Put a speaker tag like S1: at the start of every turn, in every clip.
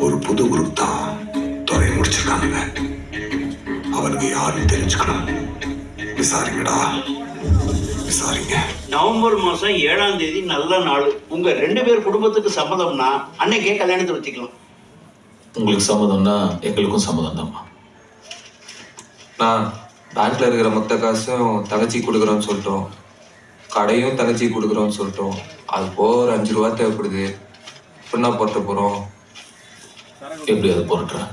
S1: ஒரு புது குரூப் தான் துறையை முடிச்சிருக்காங்க. அவனுக்கு யாரும் தெரிஞ்சுக்கணும். விசாரிங்கடா, விசாரிங்க.
S2: நவம்பர் மாசம் 7ஆம் தேதி நல்ல நாள். உங்க 2 பேர் குடும்பத்துக்கு சம்மதம்னா அன்னைக்கே கல்யாணத்தை வச்சுக்கலாம்.
S3: உங்களுக்கு சம்மதம்னா எங்களுக்கும் சம்மதம் தான்மா.
S4: நான் பேங்க்ல இருக்கிற மொத்த காசும் தங்கச்சி கொடுக்குறோன்னு சொல்லிட்டோம், கடையும் தங்கச்சி கொடுக்குறோன்னு சொல்லிட்டோம். அது போக ஒரு 5 ரூபா தேவைப்படுது. என்ன போட்ட போகிறோம்?
S3: எப்படி அதை போட்டுறேன்?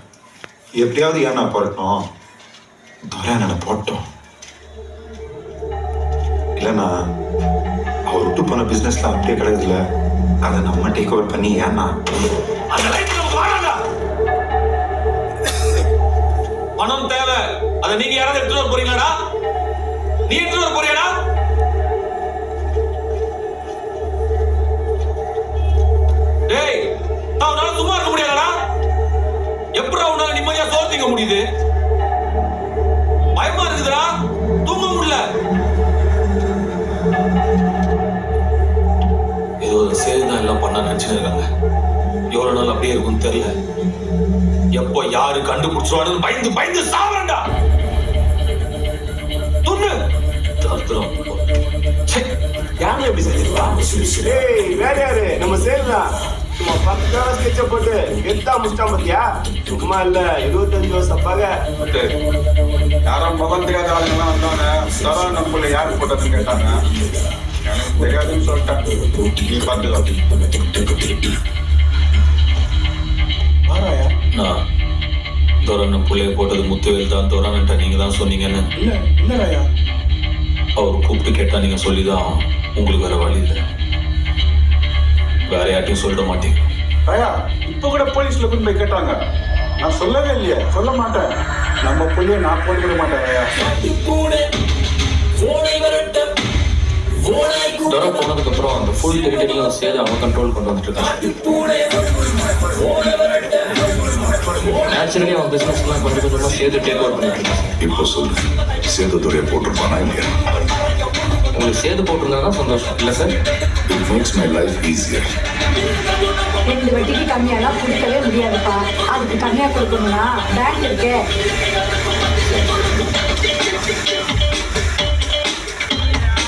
S1: எப்படியாவது ஏன் நான் போடட்டும், துறை நான் போட்டோம். இல்லைண்ணா, அவர் விட்டு போன பிஸ்னஸ்ல அப்படியே கிடையாதுல, அதை நம்ம டேக் ஓவர் பண்ணி ஏன்னா
S3: பணம் தேவை. அதை நீங்க யாராவது எடுத்துட்டு வர போறீங்களாடா? நீ எடுத்துட்டு வர போறியாடா? டேய், நான் உன்னால சும்மா இருக்க முடியாதடா. எப்படா உன்னால நிம்மதியா சோறு திங்க முடியுது? பயமா இருக்குதுடா, தூங்க முடியல. ஏதோ சேர்ந்துதான் எல்லாம் பண்ண நினைச்சுன்னு இருக்காங்க. எவ்வளவு நாள் அப்படியே இருக்கும்னு தெரியல. எப்போ யாரு கண்டுபிடிச்சிருவானு பயந்து பயந்து சாவறேன்டா. துண்ணு தத்துறோம்.
S5: யாரு எப்படி செஞ்சிருவா? ஏய், வேற யாரு? நம்ம சேல்ல சும்மா 10 கால ஸ்கெட்ச போட்டு கெத்தா முஸ்டா பத்தியா? சும்மா இல்ல 25 வருஷம் பக.
S6: யாரோ முகம் தெரியாத ஆளுங்கெல்லாம் வந்தாங்க. சரா நம்மள யாரு போட்டதுன்னு கேட்டாங்க. எனக்கு தெரியாதுன்னு சொல்லிட்டேன். நீ பார்த்துக்கோ.
S3: நான் தோரன் பிள்ளைய போட்டது முத்துவேல் தான். தோரன்ட்ட நீங்க தான் சொன்னீங்கன்னு.
S6: இல்லையா
S3: அவர் கூப்பிட்டு கேட்டா நீங்க சொல்லிதான். உங்களுக்கு வேற வழி இல்லை. வேற யார்ட்டையும் சொல்லிட மாட்டீங்க.
S6: ராயா, இப்ப கூட போலீஸ்ல கொண்டு போய் கேட்டாங்க. நான் சொல்லவே இல்லையே, சொல்ல மாட்டேன். நம்ம புள்ளைய நான் போட்டுக்க மாட்டேன். ராயா,
S3: தோரம் போனதுக்கு அப்புறம் அந்த ஃபுல் டெரிட்டரியும் சேர்த்து அவங்க கண்ட்ரோல் கொண்டு வந்துட்டு இருக்காங்க. நேச்சுரலி அவன் பிசினஸ் எல்லாம் கொஞ்சம் கொஞ்சமா சேர்த்து டேக் ஓவர் பண்ணிட்டு இருக்காங்க.
S1: இப்போ சொல்லு, சேது துறையை போட்டிருப்பானா இல்லையா?
S3: உங்களுக்கு சேர்த்து போட்டிருந்தாங்கன்னா சந்தோஷம் இல்லை sir.
S1: It makes my life easier.
S7: 2 வட்டிக்கு கம்மியாலாம் கொடுக்கவே முடியாதுப்பா. அதுக்கு கம்மியா கொடுக்கணும்னா பேங்க் இருக்கே.